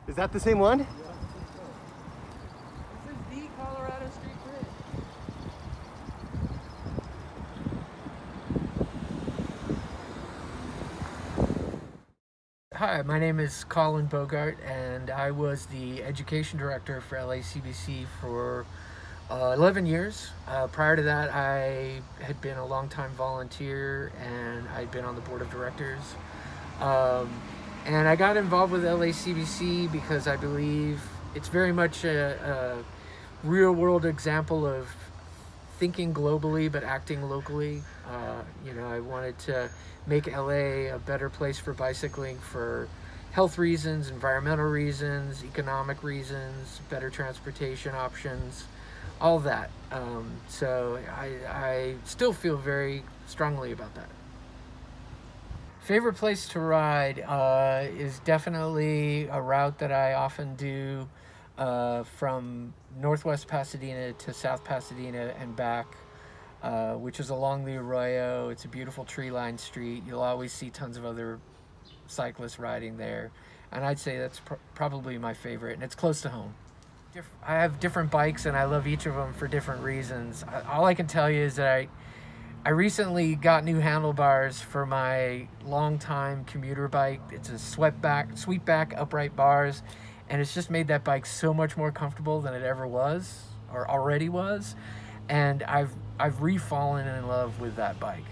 Is that the same one? Yeah, I think so. This is the Colorado Street Bridge. Hi, my name is Colin Bogart, and I was the education director for LACBC for 11 years. Prior to that, I had been a longtime volunteer, and I'd been on the board of directors. Um, and I got involved with LACBC because I believe it's very much a real world example of thinking globally but acting locally. I wanted to make LA a better place for bicycling for health reasons, environmental reasons, economic reasons, better transportation options, all that. So I still feel very strongly about that. Favorite place to ride is definitely a route that I often do from Northwest Pasadena to South Pasadena and back, which is along the Arroyo. It's a beautiful tree-lined street. You'll always see tons of other cyclists riding there, and I'd say that's probably my favorite, and it's close to home. I have different bikes, and I love each of them for different reasons. All I can tell you is that I recently got new handlebars for my longtime commuter bike. It's a sweepback upright bars, and it's just made that bike so much more comfortable than it ever was or already was. And I've re-fallen in love with that bike.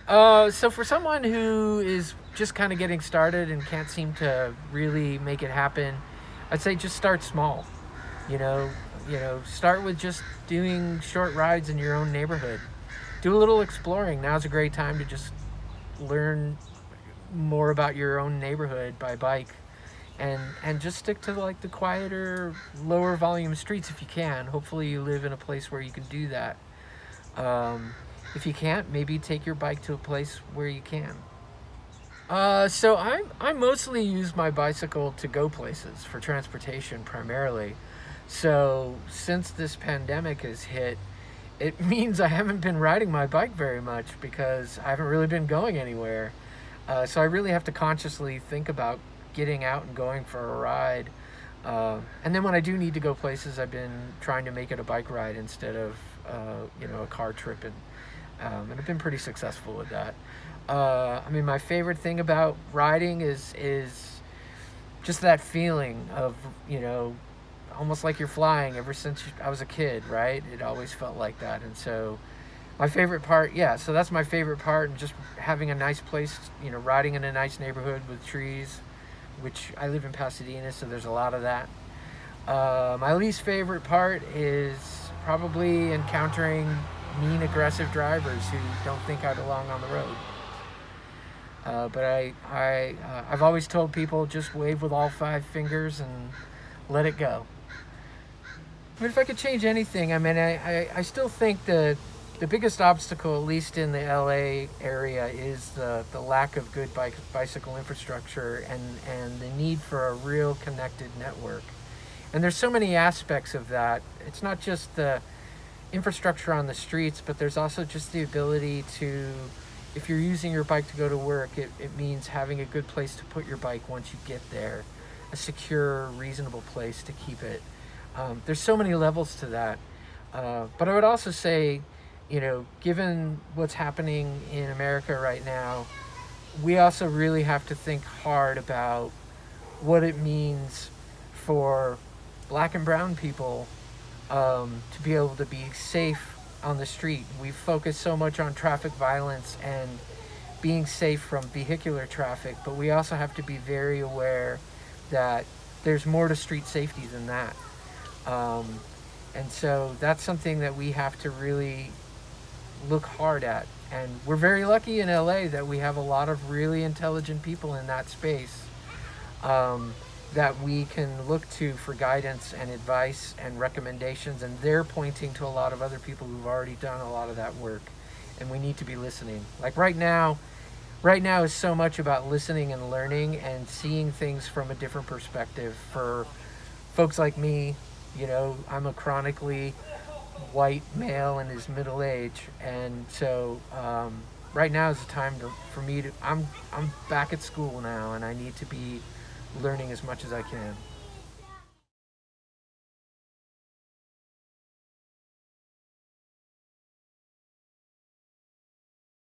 So for someone who is just kind of getting started and can't seem to really make it happen, I'd say just start small. You know, start with just doing short rides in your own neighborhood. Do a little exploring. Now's a great time to just learn more about your own neighborhood by bike, and just stick to like the quieter, lower volume streets if you can. Hopefully you live in a place where you can do that. If you can't, maybe take your bike to a place where you can. So I mostly use my bicycle to go places for transportation primarily. So since this pandemic has hit, it means I haven't been riding my bike very much because I haven't really been going anywhere. So I really have to consciously think about getting out and going for a ride. And then when I do need to go places, I've been trying to make it a bike ride instead of a car trip, and I've been pretty successful with that. My favorite thing about riding is just that feeling of almost like you're flying ever since I was a kid, right? It always felt like that. And so my favorite part, so that's my favorite part, and just having a nice place, riding in a nice neighborhood with trees, which I live in Pasadena, so there's a lot of that. My least favorite part is probably encountering mean, aggressive drivers who don't think I belong on the road. But I've always told people just wave with all 5 fingers and let it go. If I could change anything, I still think the biggest obstacle, at least in the LA area, is the lack of good bicycle infrastructure and the need for a real connected network. And there's so many aspects of that. It's not just the infrastructure on the streets, but there's also just the ability to, if you're using your bike to go to work, it means having a good place to put your bike once you get there, a secure, reasonable place to keep it. There's so many levels to that. But I would also say, given what's happening in America right now, we also really have to think hard about what it means for Black and brown people to be able to be safe on the street. We focus so much on traffic violence and being safe from vehicular traffic, but we also have to be very aware that there's more to street safety than that. And so that's something that we have to really look hard at. And we're very lucky in LA that we have a lot of really intelligent people in that space that we can look to for guidance and advice and recommendations. And they're pointing to a lot of other people who've already done a lot of that work. And we need to be listening. Like right now is so much about listening and learning and seeing things from a different perspective. For folks like me, I'm a chronically white male in his middle age, and so right now is the time for me to. I'm back at school now, and I need to be learning as much as I can.